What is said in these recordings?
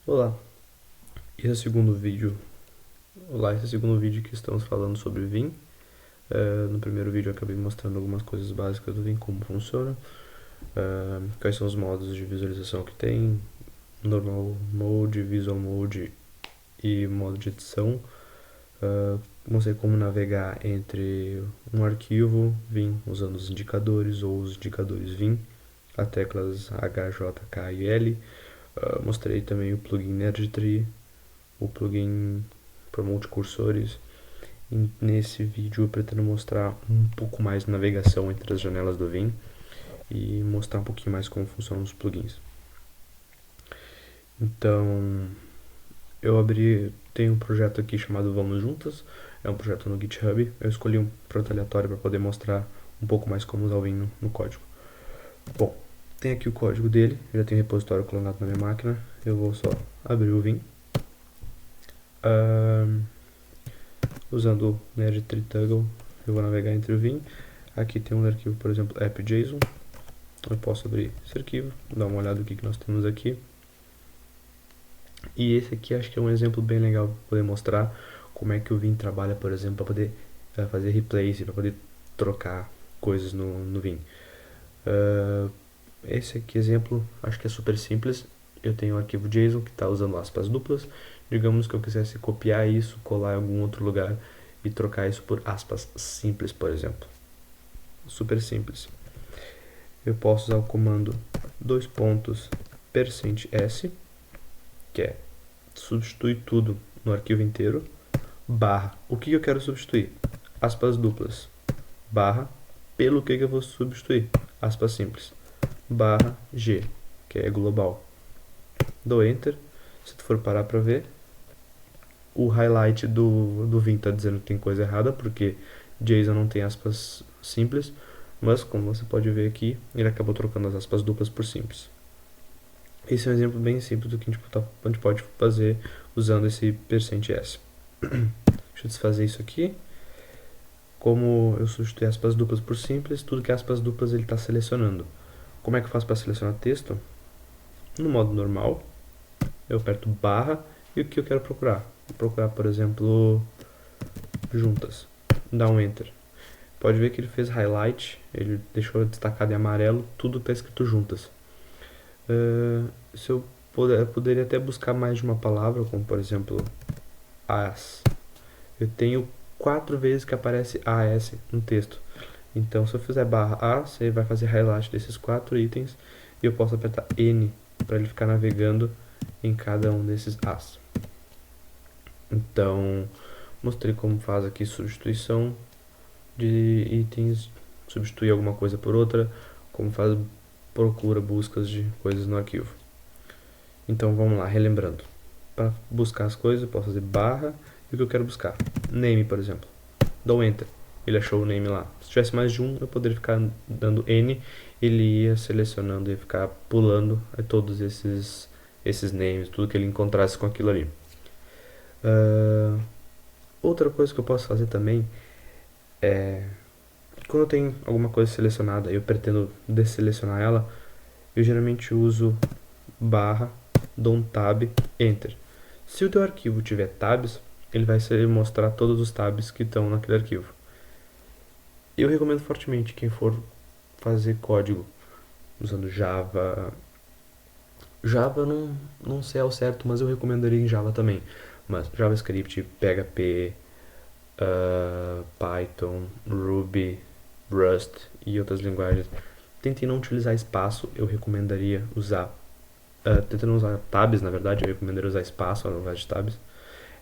Olá, esse é o segundo vídeo. Olá, esse é o segundo vídeo que estamos falando sobre Vim. No primeiro vídeo eu acabei mostrando algumas coisas básicas do Vim, como funciona, quais são os modos de visualização que tem, Normal Mode, Visual Mode e modo de edição. Mostrei como navegar entre um arquivo Vim usando os indicadores ou os indicadores Vim, as teclas H, J, K e L. Mostrei também o plugin Nerdtree, o plugin Promote Cursores. E nesse vídeo eu pretendo mostrar um pouco mais de navegação entre as janelas do Vim e mostrar um pouquinho mais como funcionam os plugins. Então, tenho um projeto aqui chamado Vamos Juntas, é um projeto no GitHub. Eu escolhi um projeto aleatório para poder mostrar um pouco mais como usar o Vim no código. Bom, tem aqui o código dele, já tem o repositório clonado na minha máquina. Eu vou só abrir o Vim. Usando o Nerdtree Toggle, eu vou navegar entre o Vim. Aqui tem um arquivo, por exemplo, app.json. Eu posso abrir esse arquivo, dar uma olhada no que nós temos aqui. E esse aqui acho que é um exemplo bem legal para poder mostrar como é que o Vim trabalha, por exemplo, para poder fazer replace, para poder trocar coisas no Vim. Esse aqui exemplo acho que é super simples. Eu tenho um arquivo JSON que está usando aspas duplas. Digamos que eu quisesse copiar isso, colar em algum outro lugar e trocar isso por aspas simples, por exemplo. Super simples. Eu posso usar o comando %s, que é substituir tudo no arquivo inteiro, barra, o que eu quero substituir? Aspas duplas, barra, pelo que eu vou substituir? Aspas simples, barra G, que é global. Dou Enter. Se tu for parar pra ver, o highlight do Vim tá dizendo que tem coisa errada, porque JSON não tem aspas simples, mas como você pode ver aqui, ele acabou trocando as aspas duplas por simples. Esse é um exemplo bem simples do que a gente pode fazer usando esse %s. Deixa eu desfazer isso aqui. Como eu substituí aspas duplas por simples, tudo que é aspas duplas ele está selecionando. Como é que eu faço para selecionar texto? No modo normal, eu aperto barra e o que eu quero procurar? Vou procurar, por exemplo, juntas. Dá um Enter. Pode ver que ele fez highlight, ele deixou destacado em amarelo tudo que está escrito juntas. Se eu poderia até buscar mais de uma palavra, como por exemplo as. Eu tenho 4 vezes que aparece AS no texto. Então se eu fizer barra as, ele vai fazer highlight desses 4 itens e eu posso apertar N para ele ficar navegando em cada um desses as. Então mostrei como faz aqui substituição de itens, substituir alguma coisa por outra, como faz procura, buscas de coisas no arquivo. Então vamos lá, relembrando. Para buscar as coisas eu posso fazer barra e o que eu quero buscar. Name, por exemplo. Dou Enter. Ele achou o name lá. Se tivesse mais de um, eu poderia ficar dando N, ele ia selecionando, ia ficar pulando todos esses names, tudo que ele encontrasse com aquilo ali. Outra coisa que eu posso fazer também é, quando eu tenho alguma coisa selecionada e eu pretendo desselecionar ela, eu geralmente uso barra, dou um tab, enter. Se o teu arquivo tiver tabs, ele vai mostrar todos os tabs que estão naquele arquivo. Eu recomendo fortemente quem for fazer código usando Java. Java não sei ao certo, mas eu recomendaria em Java também. Mas JavaScript, PHP, Python, Ruby, Rust e outras linguagens. Tentem não utilizar espaço, eu recomendaria usar. Tentando usar tabs, na verdade, eu recomendaria usar espaço ao invés de tabs.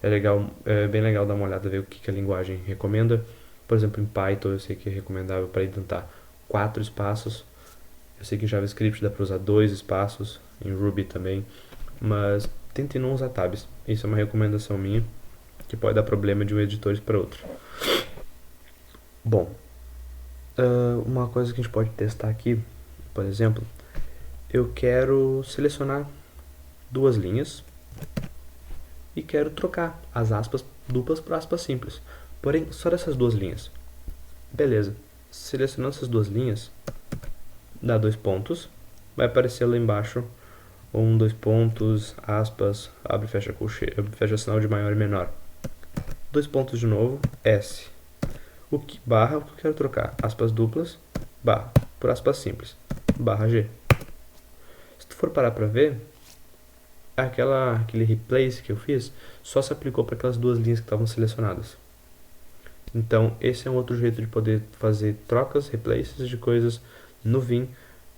É bem legal dar uma olhada, ver o que a linguagem recomenda. Por exemplo, em Python eu sei que é recomendável para tentar 4 espaços. Eu sei que em JavaScript dá para usar 2 espaços, em Ruby também. Mas tentem não usar tabs. Isso é uma recomendação minha, que pode dar problema de um editor para outro. Bom, uma coisa que a gente pode testar aqui, por exemplo, eu quero selecionar 2 linhas e quero trocar as aspas duplas por aspas simples. Porém, só dessas 2 linhas. Beleza. Selecionando essas 2 linhas, dá 2 pontos. Vai aparecer lá embaixo ou dois pontos, aspas, abre e fecha sinal de maior e menor. Dois pontos de novo, S. Barra, o que eu quero trocar? Aspas duplas, barra, por aspas simples, barra G. Se tu for parar pra ver, aquele replace que eu fiz só se aplicou para aquelas duas linhas que estavam selecionadas. Então, esse é um outro jeito de poder fazer trocas, replaces de coisas no Vim,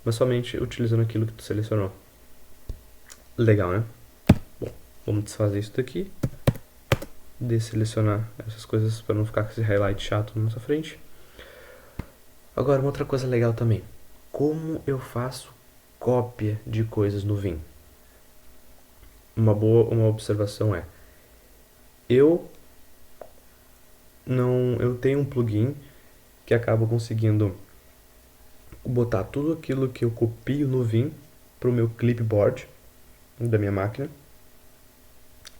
mas somente utilizando aquilo que tu selecionou. Legal, né? Bom, vamos desfazer isso daqui. Desselecionar essas coisas para não ficar com esse highlight chato na nossa frente. Agora, uma outra coisa legal também. Como eu faço cópia de coisas no Vim? Uma observação é: eu tenho um plugin que acaba conseguindo botar tudo aquilo que eu copio no Vim para o meu clipboard da minha máquina.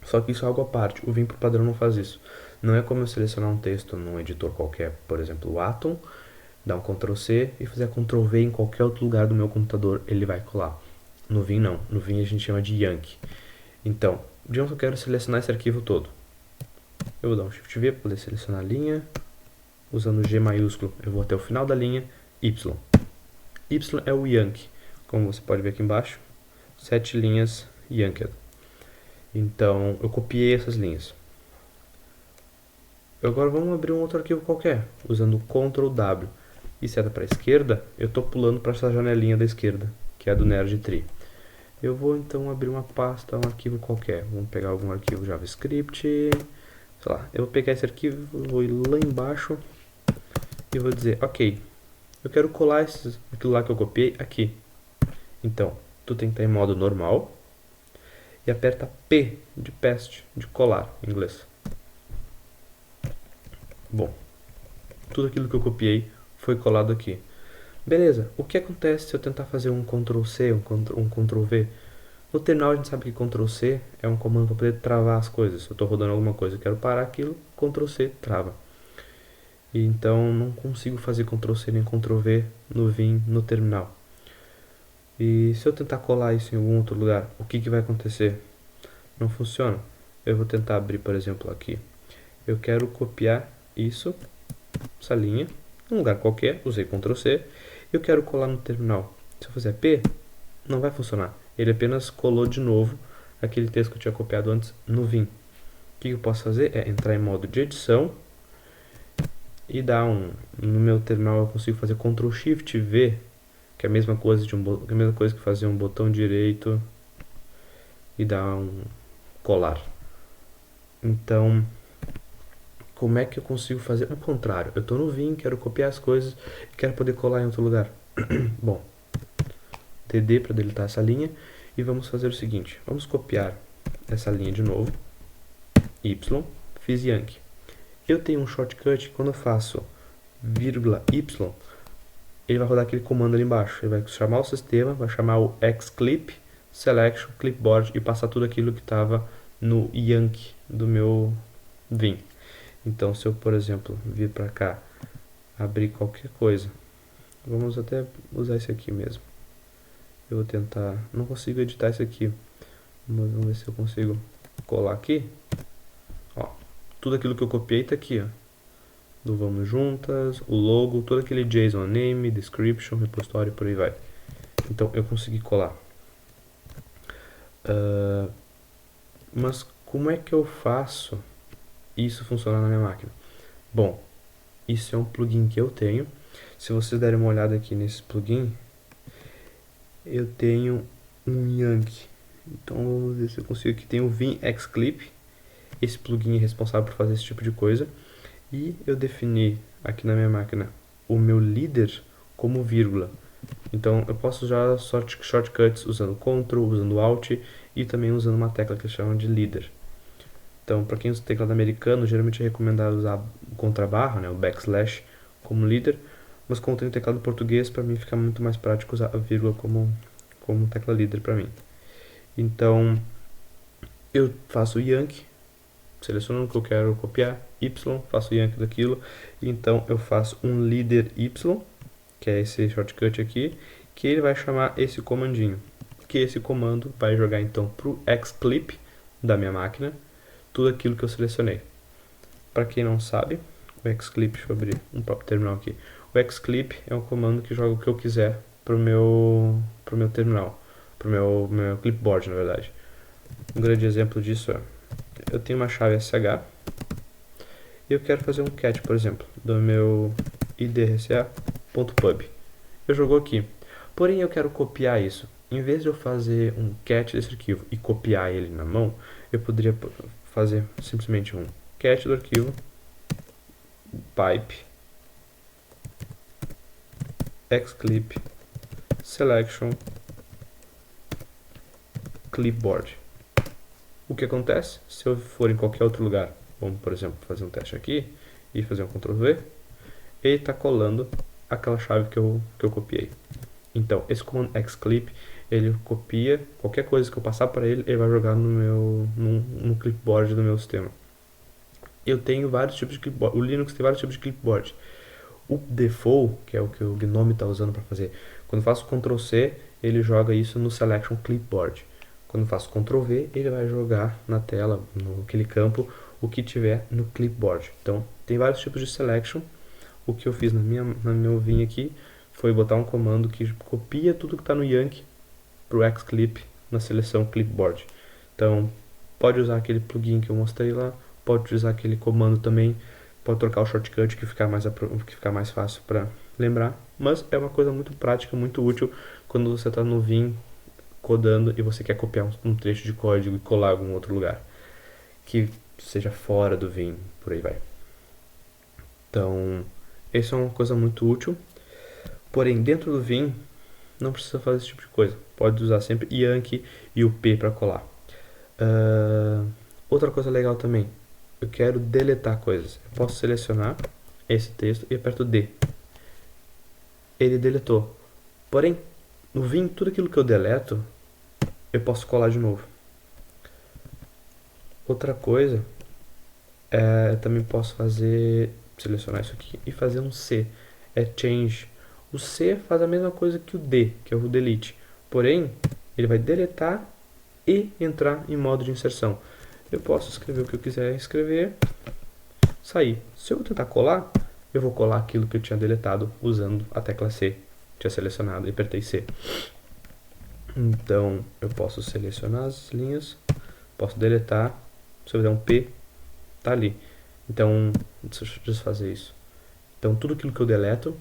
Só que isso é algo à parte. O Vim por padrão não faz isso. Não é como eu selecionar um texto num editor qualquer, por exemplo, o Atom, dar um Ctrl C e fazer Ctrl V em qualquer outro lugar do meu computador, ele vai colar. No Vim não. No Vim a gente chama de Yankee. Então, digamos que eu quero selecionar esse arquivo todo. Eu vou dar um Shift V para poder selecionar a linha. Usando G maiúsculo, eu vou até o final da linha, Y. Y é o Yankee. Como você pode ver aqui embaixo, 7 linhas Yanked. Então, eu copiei essas linhas. Agora vamos abrir um outro arquivo qualquer, usando Ctrl W. E seta para a esquerda, eu estou pulando para essa janelinha da esquerda, que é a do NerdTree. Eu vou então abrir uma pasta, um arquivo qualquer. Vamos pegar algum arquivo JavaScript. Sei lá, eu vou pegar esse arquivo, vou ir lá embaixo e vou dizer, ok, eu quero colar aquilo lá que eu copiei aqui. Então, tu tem que estar em modo normal e aperta P de paste, de colar em inglês. Bom, tudo aquilo que eu copiei foi colado aqui. Beleza, o que acontece se eu tentar fazer um Ctrl C, um Ctrl V? No terminal a gente sabe que Ctrl C é um comando para poder travar as coisas. Se eu estou rodando alguma coisa e quero parar aquilo, Ctrl C trava. E então não consigo fazer Ctrl C nem Ctrl V no Vim no terminal. E se eu tentar colar isso em algum outro lugar, o que vai acontecer? Não funciona. Eu vou tentar abrir, por exemplo, aqui. Eu quero copiar isso, essa linha, em um lugar qualquer, usei Ctrl C. Eu quero colar no terminal. Se eu fizer P, não vai funcionar. Ele apenas colou de novo aquele texto que eu tinha copiado antes no Vim. O que eu posso fazer é entrar em modo de edição e dar no meu terminal eu consigo fazer Ctrl Shift V, que é a mesma coisa que fazer um botão direito e dar um colar. Então, como é que eu consigo fazer o contrário? Eu estou no Vim, quero copiar as coisas e quero poder colar em outro lugar. Bom, TD para deletar essa linha e vamos fazer o seguinte, vamos copiar essa linha de novo, Y, fiz Yankee. Eu tenho um shortcut, quando eu faço vírgula Y, ele vai rodar aquele comando ali embaixo, ele vai chamar o sistema, vai chamar o xclip, selection, clipboard e passar tudo aquilo que estava no Yankee do meu Vim. Então se eu, por exemplo, vir para cá, abrir qualquer coisa, vamos até usar esse aqui mesmo. Eu vou tentar, não consigo editar isso aqui, mas vamos ver se eu consigo colar aqui. Ó, tudo aquilo que eu copiei está aqui, ó. Do Vamos Juntas, o logo, todo aquele JSON name, description, repositório, por aí vai. Então eu consegui colar. Mas como é que eu faço isso funcionar na minha máquina? Bom, isso é um plugin que eu tenho. Se vocês derem uma olhada aqui nesse plugin, eu tenho um Yankee. Então vamos ver se eu consigo. Aqui tem o Vim xclip. Esse plugin é responsável por fazer esse tipo de coisa. E eu defini aqui na minha máquina o meu líder como vírgula. Então eu posso usar shortcuts usando Ctrl, usando Alt e também usando uma tecla que eles chamam de líder. Então para quem usa teclado americano, geralmente é recomendado usar o contrabarra, né, o backslash como líder. Mas como tem teclado português, para mim fica muito mais prático usar a vírgula como tecla líder para mim. Então eu faço o Yankee, seleciono o que eu quero copiar, Y, faço o Yankee daquilo, então eu faço um líder Y, que é esse shortcut aqui, que ele vai chamar esse comandinho. que esse comando vai jogar então para o Xclip da minha máquina tudo aquilo que eu selecionei. Para quem não sabe, o Xclip, deixa eu abrir um próprio terminal aqui. O Xclip é um comando que joga o que eu quiser pro meu terminal, pro meu clipboard, na verdade. Um grande exemplo disso é, eu tenho uma chave SH e eu quero fazer um cat, por exemplo, do meu idrca.pub. Eu jogou aqui. Porém, eu quero copiar isso. Em vez de eu fazer um cat desse arquivo e copiar ele na mão, eu poderia fazer simplesmente um cat do arquivo pipe xclip selection clipboard. O que acontece? Se eu for em qualquer outro lugar, vamos, por exemplo, fazer um teste aqui e fazer um Ctrl V, ele está colando aquela chave que eu copiei. Então, esse comando xclip, ele copia qualquer coisa que eu passar para ele, ele vai jogar no clipboard do meu sistema. Eu tenho vários tipos de clipboard. O Linux tem vários tipos de clipboard. O default, que é o que o GNOME está usando para fazer, quando eu faço Ctrl C, ele joga isso no Selection Clipboard. Quando eu faço Ctrl V, ele vai jogar na tela, naquele campo, o que tiver no clipboard. Então, tem vários tipos de selection. O que eu fiz na meu vim aqui foi botar um comando que copia tudo que está no Yankee para o Xclip na seleção clipboard. Então, pode usar aquele plugin que eu mostrei lá, pode usar aquele comando também, pode trocar o shortcut que ficar mais fácil para lembrar, mas é uma coisa muito prática, muito útil quando você está no Vim codando e você quer copiar um trecho de código e colar em algum outro lugar que seja fora do Vim, por aí vai. Então, isso é uma coisa muito útil, porém dentro do Vim não precisa fazer esse tipo de coisa, pode usar sempre Yankee e o P para colar. Outra coisa legal também, eu quero deletar coisas. Eu posso selecionar esse texto e aperto D. Ele deletou. Porém, no Vim, tudo aquilo que eu deleto, eu posso colar de novo. Outra coisa, também posso selecionar isso aqui e fazer um C. É change. O C faz a mesma coisa que o D, que é o delete. Porém, ele vai deletar e entrar em modo de inserção. Eu posso escrever o que eu quiser escrever, sair. Se eu tentar colar, eu vou colar aquilo que eu tinha deletado usando a tecla C. Tinha selecionado e apertei C. Então, eu posso selecionar as linhas, posso deletar, se eu der um P, tá ali. Então, deixa eu desfazer isso. Então, tudo aquilo que eu deleto,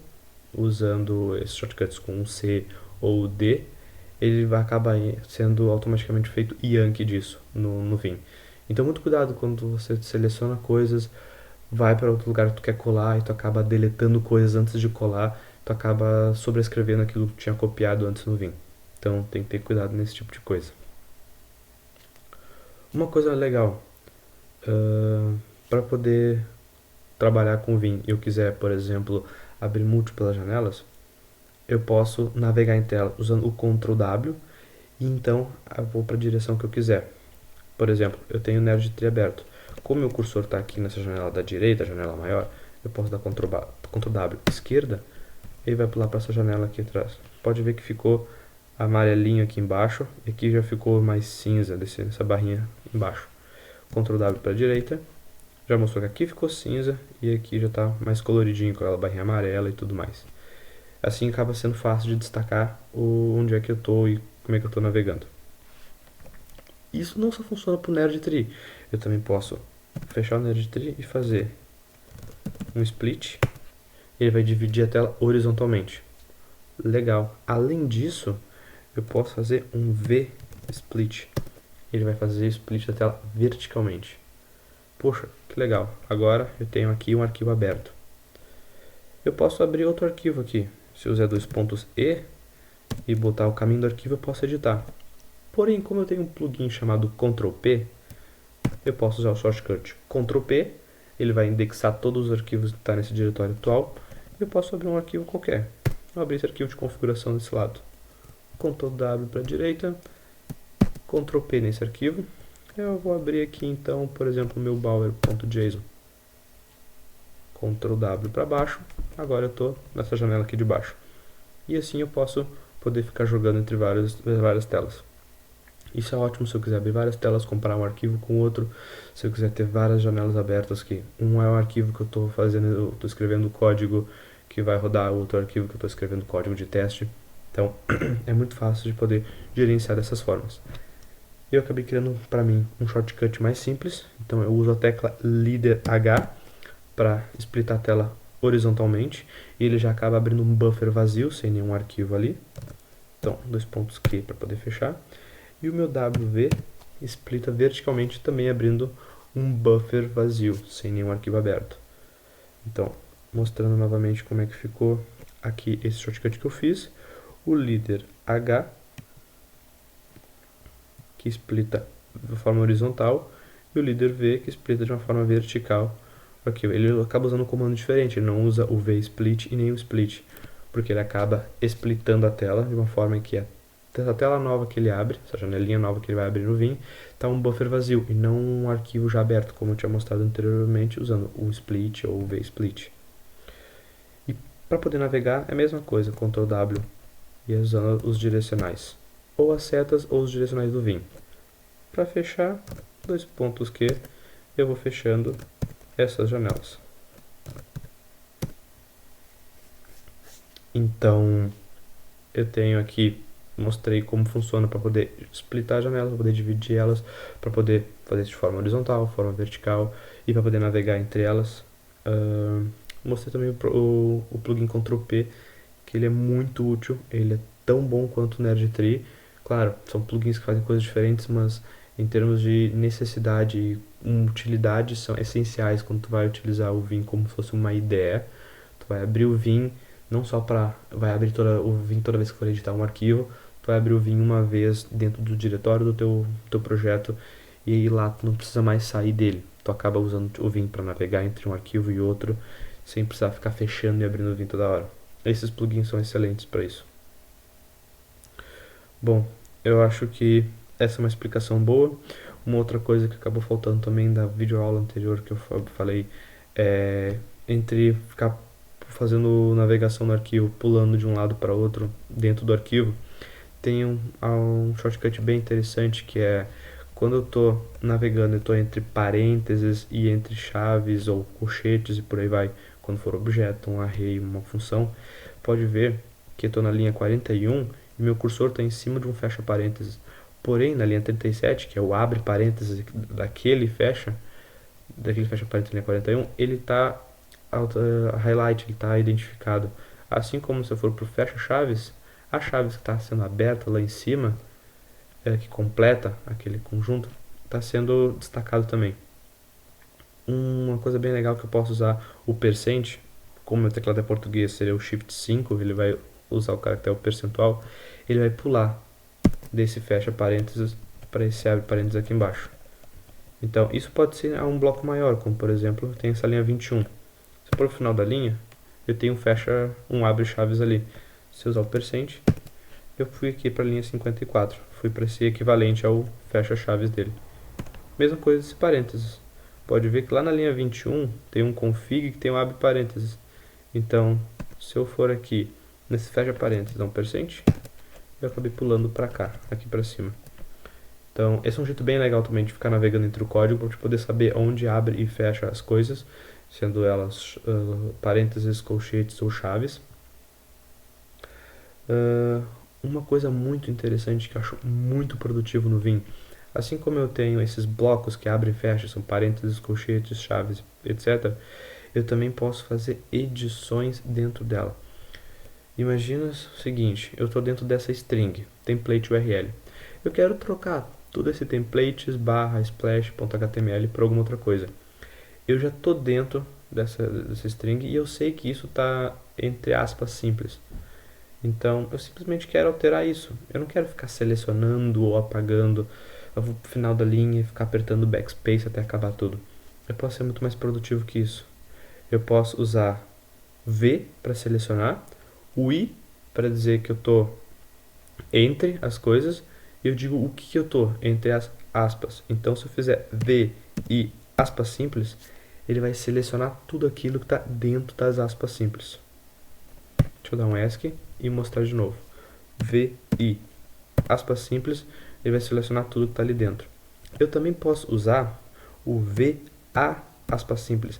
usando esses shortcuts com um C ou D, ele vai acabar sendo automaticamente feito Yankee disso no Vim. Então, muito cuidado quando você seleciona coisas, vai para outro lugar que tu quer colar e tu acaba deletando coisas antes de colar, tu acaba sobrescrevendo aquilo que tu tinha copiado antes no Vim. Então, tem que ter cuidado nesse tipo de coisa. Uma coisa legal, para poder trabalhar com o Vim e eu quiser, por exemplo, abrir múltiplas janelas, eu posso navegar em tela usando o Ctrl W e então eu vou para a direção que eu quiser. Por exemplo, eu tenho o Nerd Tree aberto. Como meu cursor está aqui nessa janela da direita, a janela maior, eu posso dar Ctrl W esquerda e ele vai pular para essa janela aqui atrás. Pode ver que ficou amarelinho aqui embaixo e aqui já ficou mais cinza, essa barrinha embaixo. Ctrl W para a direita, já mostrou que aqui ficou cinza e aqui já está mais coloridinho com aquela barrinha amarela e tudo mais. Assim acaba sendo fácil de destacar onde é que eu estou e como é que eu estou navegando. Isso não só funciona para o Nerd Tree, eu também posso fechar o Nerd Tree e fazer um split, ele vai dividir a tela horizontalmente. Legal. Além disso, eu posso fazer um V-split, ele vai fazer split da tela verticalmente. Poxa, que legal. Agora eu tenho aqui um arquivo aberto. Eu posso abrir outro arquivo aqui. Se eu usar dois pontos E e botar o caminho do arquivo, eu posso editar. Porém, como eu tenho um plugin chamado Ctrl P, eu posso usar o shortcut Ctrl P, ele vai indexar todos os arquivos que estão nesse diretório atual, e eu posso abrir um arquivo qualquer. Vou abrir esse arquivo de configuração desse lado. Ctrl W para a direita, Ctrl P nesse arquivo. Eu vou abrir aqui então, por exemplo, o meu bower.json. Ctrl W para baixo, agora eu estou nessa janela aqui de baixo. E assim eu posso poder ficar jogando entre várias telas. Isso é ótimo se eu quiser abrir várias telas, comparar um arquivo com outro, se eu quiser ter várias janelas abertas aqui. Um é um arquivo que eu estou fazendo, eu estou escrevendo código que vai rodar, outro arquivo que eu estou escrevendo código de teste. Então, é muito fácil de poder gerenciar dessas formas. Eu acabei criando para mim um shortcut mais simples, então eu uso a tecla líder H para splitar a tela horizontalmente, e ele já acaba abrindo um buffer vazio, sem nenhum arquivo ali. Então, 2 pontos Q para poder fechar. E o meu WV splita verticalmente, também abrindo um buffer vazio, sem nenhum arquivo aberto. Então, mostrando novamente como é que ficou aqui esse shortcut que eu fiz. O líder H, que splita de forma horizontal, e o líder V, que splita de uma forma vertical. Aqui, ele acaba usando um comando diferente, ele não usa o V-split e nem o split, porque ele acaba splitando a tela de uma forma que essa tela nova que ele abre, essa janelinha nova que ele vai abrir no Vim, está um buffer vazio e não um arquivo já aberto, como eu tinha mostrado anteriormente, usando o split ou o V-split. E para poder navegar é a mesma coisa, Ctrl W, e usando os direcionais, ou as setas ou os direcionais do Vim. Para fechar, 2 pontos Q, eu vou fechando essas janelas. Então, eu tenho aqui, mostrei como funciona para poder splitar as janelas, para poder dividir elas, para poder fazer isso de forma horizontal, forma vertical e para poder navegar entre elas. Mostrei também o plugin Ctrl+P, que ele é muito útil, ele é tão bom quanto o NerdTree. Claro, são plugins que fazem coisas diferentes, mas em termos de necessidade e utilidade são essenciais quando tu vai utilizar o Vim como se fosse uma IDE. Tu vai abrir o Vim não só vai abrir o Vim toda vez que for editar um arquivo, tu vai abrir o Vim uma vez dentro do diretório do teu projeto, e aí lá tu não precisa mais sair dele. Tu acaba usando o Vim para navegar entre um arquivo e outro, sem precisar ficar fechando e abrindo o Vim toda hora. Esses plugins são excelentes para isso. Bom, eu acho que essa é uma explicação boa. Uma outra coisa que acabou faltando também da videoaula anterior que eu falei é entre ficar fazendo navegação no arquivo, pulando de um lado para outro dentro do arquivo, tem um shortcut bem interessante que é quando eu estou navegando, eu estou entre parênteses e entre chaves ou colchetes e por aí vai, quando for objeto, um array, uma função, pode ver que eu estou na linha 41 e meu cursor está em cima de um fecha parênteses. Porém, na linha 37, que é o abre parênteses daquele fecha parênteses na linha 41, ele está highlight, ele está identificado. Assim como se eu for para o fecha chaves, a chave que está sendo aberta lá em cima, que completa aquele conjunto, está sendo destacado também. Uma coisa bem legal que eu posso usar o percent, como meu teclado é português, seria o Shift 5, ele vai usar o caractere percentual, ele vai pular desse fecha parênteses para esse abre parênteses aqui embaixo. Então, isso pode ser um bloco maior, como por exemplo, tem essa linha 21. Se for o final da linha, eu tenho um abre chaves ali. Se eu usar o percent, eu fui aqui para a linha 54, fui para esse equivalente ao fecha chaves dele. Mesma coisa esse parênteses. Pode ver que lá na linha 21 tem um config que tem um abre parênteses. Então, se eu for aqui nesse fecha parênteses, dar um percent, eu acabei pulando para cá, aqui para cima. Então, esse é um jeito bem legal também de ficar navegando entre o código para poder saber onde abre e fecha as coisas, sendo elas parênteses, colchetes ou chaves. Uma coisa muito interessante que eu acho muito produtivo no Vim, assim como eu tenho esses blocos que abrem e fecham, são parênteses, colchetes, chaves, etc., eu também posso fazer edições dentro dela. Imagina o seguinte, eu estou dentro dessa string, template URL. Eu quero trocar todo esse templates barra splash.html por alguma outra coisa. Eu já estou dentro dessa string e eu sei que isso está entre aspas simples. Então eu simplesmente quero alterar isso. Eu não quero ficar selecionando ou apagando o final da linha e ficar apertando backspace até acabar tudo. Eu posso ser muito mais produtivo que isso. Eu posso usar V para selecionar, o I para dizer que eu estou entre as coisas, e eu digo o que eu estou entre as aspas. Então se eu fizer V e aspas simples, ele vai selecionar tudo aquilo que está dentro das aspas simples. Deixa eu dar um ESC e mostrar de novo. VI, aspas simples, ele vai selecionar tudo que está ali dentro. Eu também posso usar o VA, aspas simples.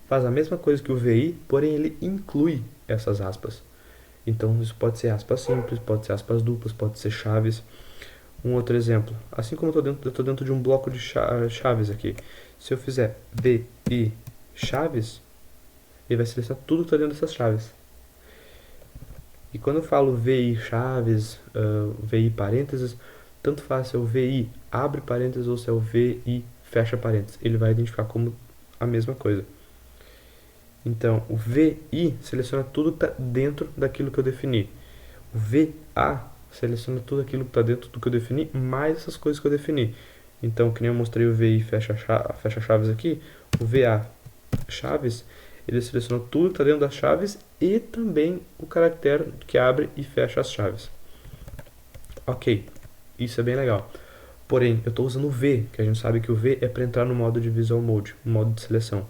Faz a mesma coisa que o VI, porém ele inclui essas aspas. Então isso pode ser aspas simples, pode ser aspas duplas, pode ser chaves. Um outro exemplo, assim como eu estou dentro de um bloco de chaves aqui, se eu fizer VI chaves, ele vai selecionar tudo que está dentro dessas chaves. E quando eu falo VI chaves, VI parênteses, tanto faz se é o VI abre parênteses ou se é o VI fecha parênteses. Ele vai identificar como a mesma coisa. Então, o VI seleciona tudo que está dentro daquilo que eu defini. O VA seleciona tudo aquilo que está dentro do que eu defini, mais essas coisas que eu defini. Então, que nem eu mostrei o VI fecha chaves aqui, o VA chaves, ele seleciona tudo que está dentro das chaves e também o caractere que abre e fecha as chaves. Ok, isso é bem legal. Porém, eu estou usando o V, que a gente sabe que o V é para entrar no modo de Visual Mode, no modo de seleção.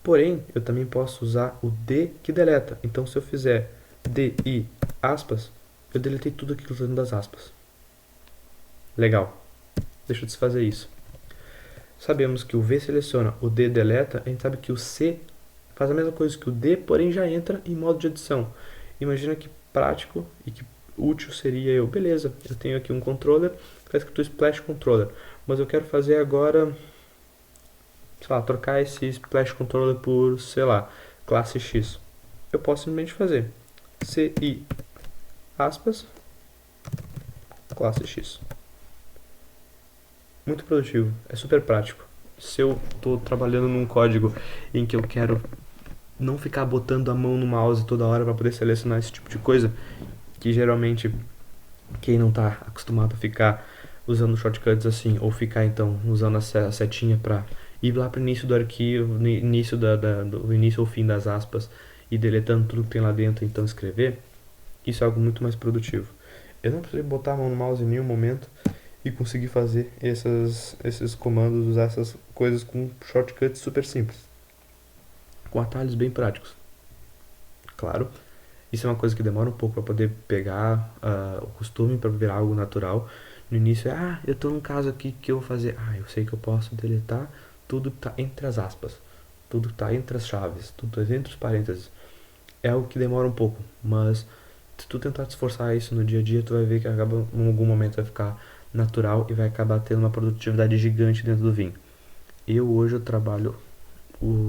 Porém, eu também posso usar o D que deleta. Então, se eu fizer DI aspas, eu deletei tudo aquilo dentro das aspas. Legal. Deixa eu desfazer isso. Sabemos que o V seleciona, o D deleta, a gente sabe que o C faz a mesma coisa que o D, porém já entra em modo de edição. Imagina que prático e que útil seria beleza, eu tenho aqui um controller, está escrito Splash Controller, mas eu quero fazer agora, sei lá, trocar esse Splash Controller por, sei lá, classe X. Eu posso simplesmente fazer CI aspas classe X. Muito produtivo, é super prático. Se eu estou trabalhando num código em que eu quero não ficar botando a mão no mouse toda hora para poder selecionar esse tipo de coisa, que geralmente quem não está acostumado a ficar usando shortcuts assim, ou ficar então usando a setinha para ir lá para o início do arquivo, no início do início ou fim das aspas e deletando tudo que tem lá dentro, então escrever, isso é algo muito mais produtivo. Eu não precisei botar a mão no mouse em nenhum momento e conseguir fazer esses comandos, usar essas coisas com shortcuts super simples, com atalhos bem práticos. Claro, isso é uma coisa que demora um pouco para poder pegar o costume, para virar algo natural. No início eu estou num caso aqui que eu vou fazer, eu sei que eu posso deletar tudo que está entre as aspas, tudo que está entre as chaves, tudo entre os parênteses. É algo que demora um pouco, mas se tu tentar te esforçar isso no dia a dia, tu vai ver que acaba, em algum momento vai ficar natural e vai acabar tendo uma produtividade gigante dentro do Vim. Hoje eu trabalho,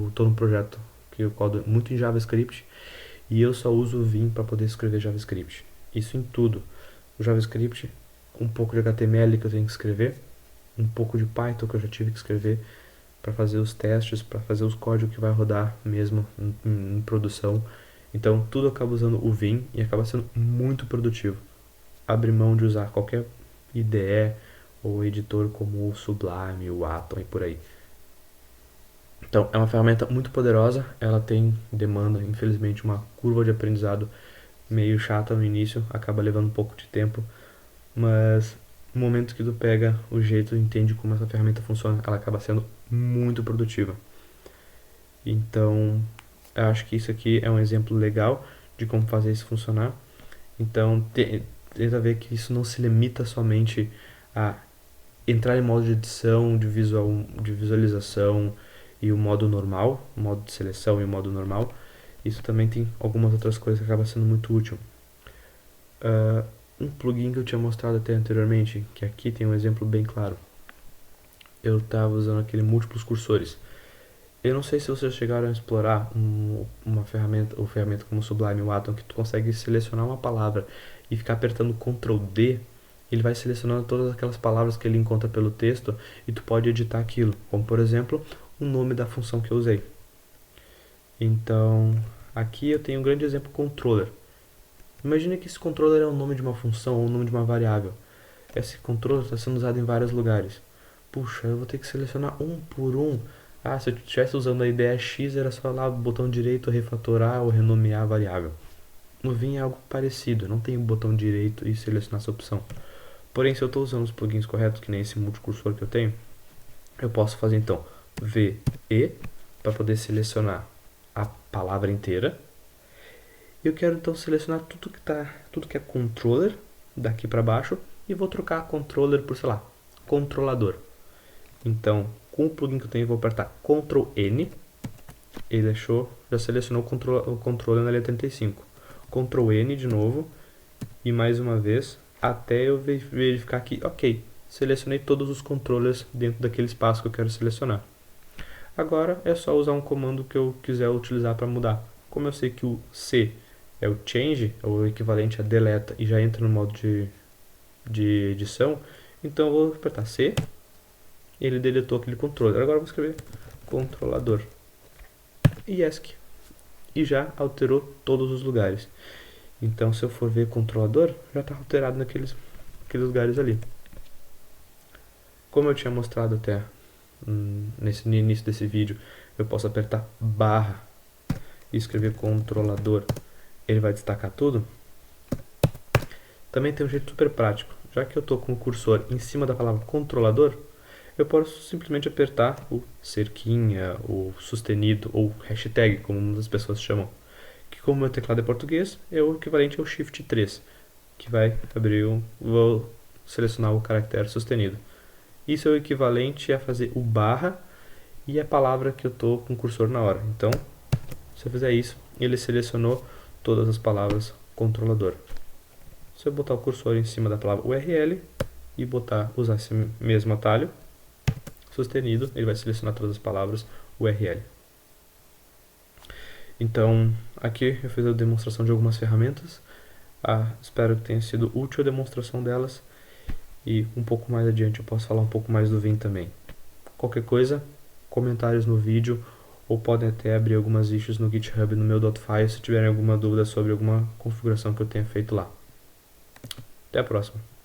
estou num projeto que eu codo muito em JavaScript e eu só uso o Vim para poder escrever JavaScript. Isso em tudo. O JavaScript, um pouco de HTML que eu tenho que escrever, um pouco de Python que eu já tive que escrever para fazer os testes, para fazer os códigos que vai rodar mesmo em produção. Então tudo acaba usando o Vim e acaba sendo muito produtivo. Abre mão de usar qualquer IDE ou editor como o Sublime, o Atom e por aí. Então é uma ferramenta muito poderosa, ela demanda infelizmente uma curva de aprendizado meio chata no início, acaba levando um pouco de tempo, mas no momento que tu pega o jeito e entende como essa ferramenta funciona, ela acaba sendo muito produtiva. Então eu acho que isso aqui é um exemplo legal de como fazer isso funcionar. Então tenta ver que isso não se limita somente a entrar em modo de edição, de visualização e o modo normal, o modo de seleção e o modo normal. Isso também tem algumas outras coisas que acaba sendo muito útil. Um plugin que eu tinha mostrado até anteriormente, que aqui tem um exemplo bem claro. Eu estava usando aquele múltiplos cursores. Eu não sei se vocês chegaram a explorar uma ferramenta como o Sublime, o Atom, que tu consegue selecionar uma palavra e ficar apertando Ctrl D, ele vai selecionando todas aquelas palavras que ele encontra pelo texto e tu pode editar aquilo, como por exemplo, o nome da função que eu usei. Então, aqui eu tenho um grande exemplo controller. Imagine que esse controller é o nome de uma função ou o nome de uma variável. Esse controller está sendo usado em vários lugares. Puxa, eu vou ter que selecionar um por um. Se eu estivesse usando a IDE X, era só lá o botão direito refatorar ou renomear a variável. No Vim é algo parecido, não tem o botão direito e selecionar essa opção. Porém, se eu estou usando os plugins corretos, que nem esse multicursor que eu tenho, eu posso fazer então VE para poder selecionar a palavra inteira. Eu quero então selecionar tudo que é controller daqui para baixo e vou trocar controller por, sei lá, controlador. Então, com o plugin que eu tenho, eu vou apertar Ctrl N. Ele já selecionou o controle na linha 35. Ctrl N de novo. E mais uma vez, até eu verificar que, ok, selecionei todos os controllers dentro daquele espaço que eu quero selecionar. Agora é só usar um comando que eu quiser utilizar para mudar. Como eu sei que o C é o change, é o equivalente a deleta e já entra no modo de edição, então eu vou apertar C, ele deletou aquele controller. Agora eu vou escrever controlador e ESC, e já alterou todos os lugares. Então se eu for ver controlador, já está alterado naqueles lugares ali. Como eu tinha mostrado até no início desse vídeo, eu posso apertar barra e escrever controlador, ele vai destacar tudo. Também tem um jeito super prático. Já que eu estou com o cursor em cima da palavra controlador, eu posso simplesmente apertar o cerquinha, o sustenido, ou hashtag, como muitas pessoas chamam. Que como meu teclado é português, é o equivalente ao Shift 3, que vai abrir vou selecionar o caractere sustenido. Isso é o equivalente a fazer o barra e a palavra que eu estou com o cursor na hora. Então, se eu fizer isso, ele selecionou todas as palavras controlador. Se eu botar o cursor em cima da palavra URL e usar esse mesmo atalho, sustenido, ele vai selecionar todas as palavras URL. Então, aqui eu fiz a demonstração de algumas ferramentas. Espero que tenha sido útil a demonstração delas. E um pouco mais adiante eu posso falar um pouco mais do Vim também. Qualquer coisa, comentários no vídeo, ou podem até abrir algumas issues no GitHub no meu .file se tiverem alguma dúvida sobre alguma configuração que eu tenha feito lá. Até a próxima.